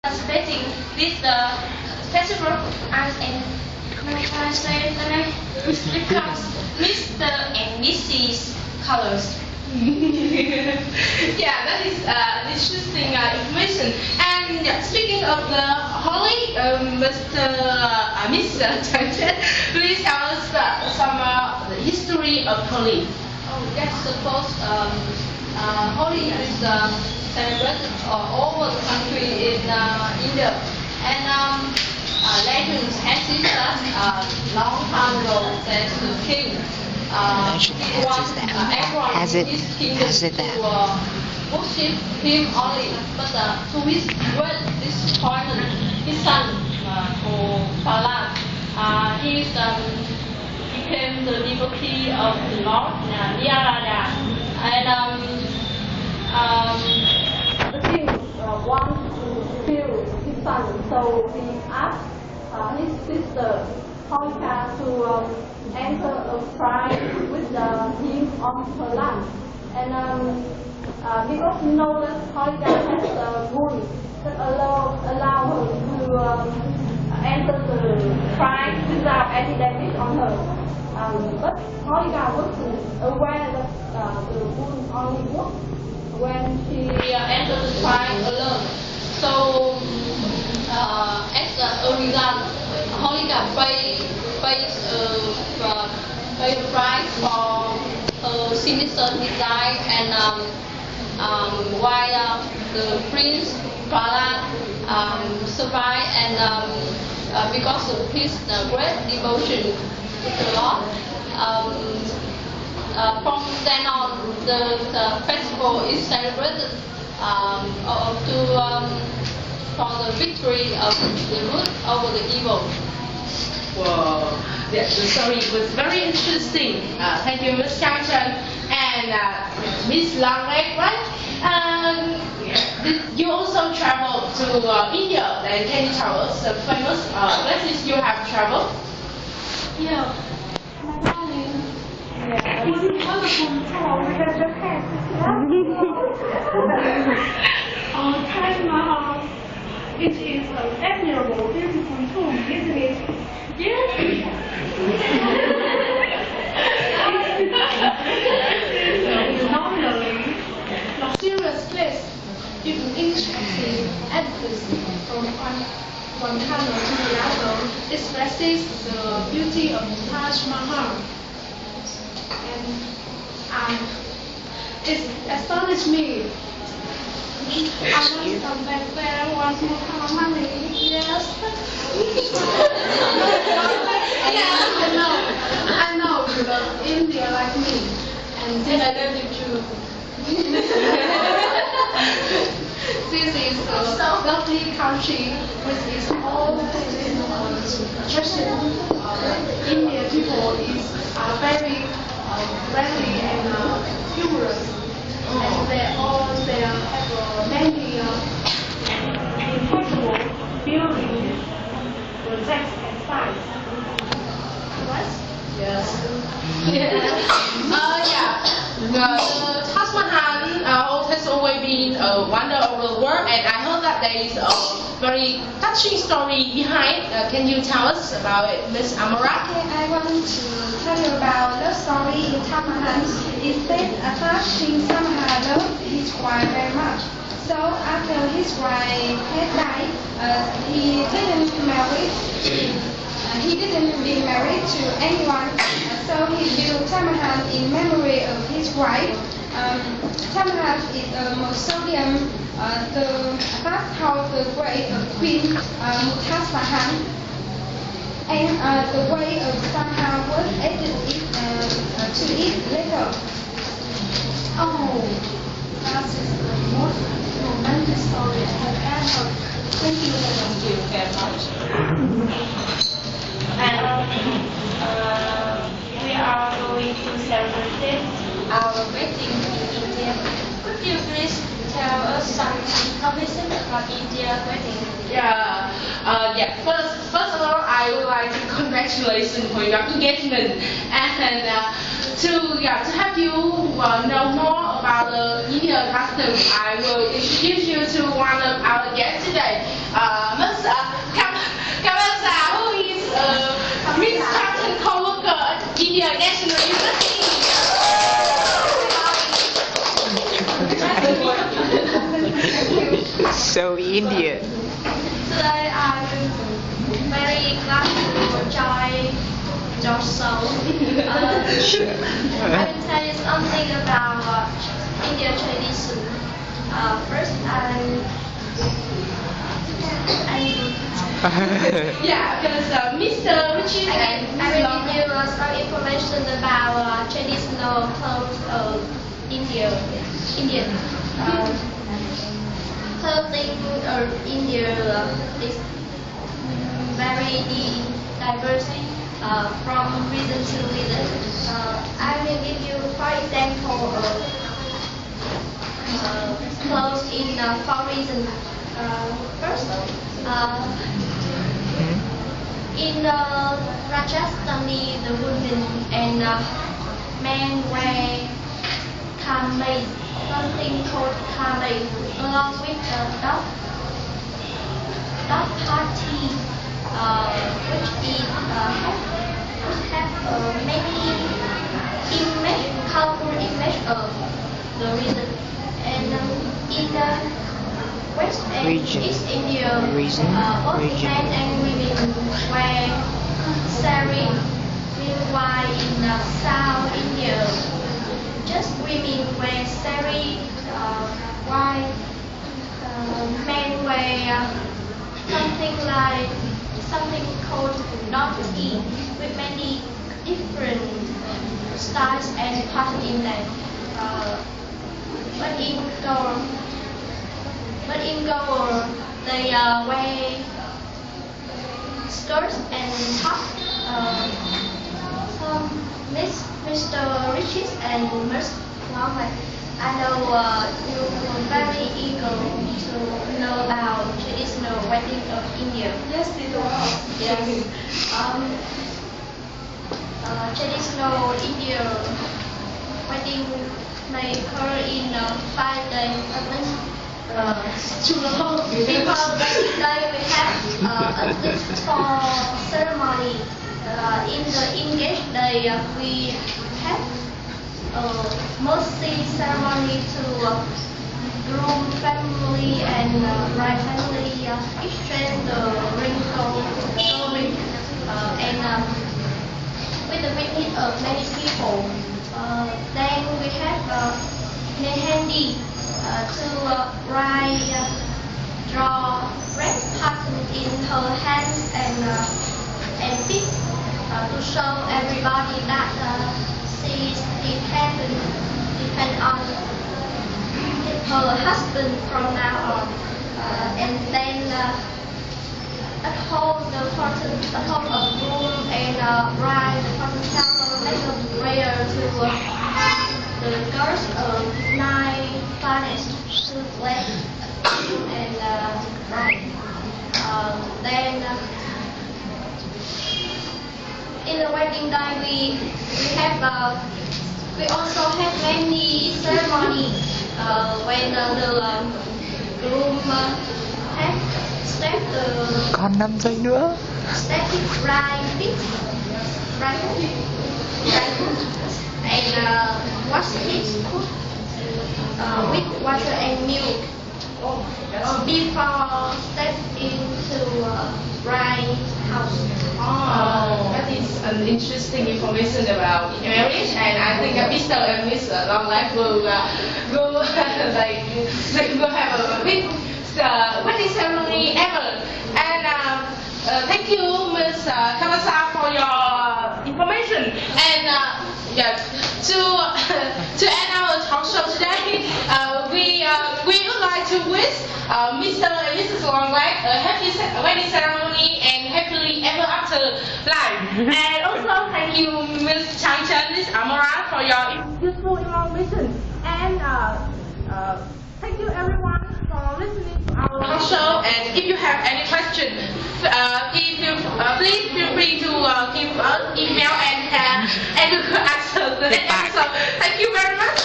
participating with the festival art and translate the name becomes Mr. and Mrs. Colors. Yeah, that is interesting information. And speaking of the Holly, Mr. Tantan, please tell us some the history of Holly. Oh, yes, suppose Holi is celebrated all over the country in India. And legends has it that long time ago that the king wants everyone in his kingdom to worship him only. But to his great disappointment, his son, Prahlad, he became the devotee of the Lord Niyarada, and the king wanted to kill his son, so he asked his sister Holika to enter a fight with him on her land. And because he knows that Holika has a wound that allow her to enter the fight without any damage on her. But Holika wasn't aware that the wound only worked when she entered the fight alone. So, as a result, Holika pays a price for her sinister design, and while the prince Prahlad survived, and because of his great devotion to the Lord, from then on the festival is celebrated for the victory of the good over the evil. Wow, yeah, the story was very interesting. Thank you, Ms. Changchen and Ms. Langleg, right? You also traveled to India. Then can you tell us the famous places you have traveled? Yeah, my darling. Is it wonderful to travel with Japan? Taj Mahal. It is an admirable, beautiful tomb, isn't it? Yes. It is nominally luxurious place. If interesting advocacy from one color to the other expresses the beauty of Taj Mahal. And it astonished me. I want some back there, I want more money. Yes. I know, you love India like me. And then I love you too. This is a lovely country with its own tradition. Indian people are very friendly and humorous. And they have many impossible buildings, projects and sites. What? Yes. The Taj Mahal has always been a wonder of the world, and I heard that there is a very touching story behind. Can you tell us about it, Miss Amara? Okay, I want to tell you about the story in Taj Mahal. It said Taj King Samahal loved his wife very much. So after his wife had died, he didn't be married to anyone. So he built Taj Mahal in memory of his wife. Taj Mahal is a mausoleum, the bathhouse the grave of Queen Mumtaz Mahal. And the way of Samahal was added to it later. Oh, that is the most romantic story I have ever. Thank you very much. And we are going to celebrate our wedding in India. Could you please tell us some information about India wedding? Yeah. First of all, I would like to congratulate you for your engagement, and to help you know more about the Indian custom, I will introduce you to one of our guests today. National University. So Indian. Today I'm very glad to join your show. I will tell you something about Indian tradition. First, Yeah, because Mr. Richie and I will give you some information about traditional clothes of India. Clothing of India is very diverse from region to region. I will give you, for example, clothes in 4 regions. First, in Rajasthani, the women and men wear kameez, something called kameez, along with the dog party, which have many colorful image of the region. And in the West and Region. East India, Region. both Region. men and women wear sari. Meanwhile, in South India, just women wear sari, while men wear something called dhoti with many different styles and patterns in them. But in Goa, they wear skirts and tops. Mr. Riches and Ms. Mohammed, I know you are very eager to know about traditional wedding of India. Yes, it was. Yes. Traditional Indian wedding may occur in 5 days. Too long. Because wedding day we have at least 4 ceremony. In the engaged day we have mostly ceremony to groom family and bride family exchange the ring and with the witness of many people. Then we have Mehendi to bride draw red pattern in her hands and feet to show everybody that she is depend on her husband from now on. And then at home of groom and bride, the person shall make a prayer to the girls of 9 finest should let and bride. Then in the wedding day we also have many ceremony when the groom have step the Còn 5 giây nữa. step his bride feet and wash his foot with water and milk before step into bride's house. Oh, that is an interesting information about marriage, and I think Mr. and Miss Long Life will go they will have a big wedding ceremony ever. And thank you, Ms. Kamasa, for your information. And yeah, to end our talk show today, we would like to wish Mr. and Mrs. Long Life a happy wedding ceremony and happily ever after life. And also thank you, Ms. Chang Chen, Ms. Amara, for your useful information. And thank you everyone for listening to our talk show. And if you have any questions, please feel free to give us email and we could answer the next episode. Thank you very much.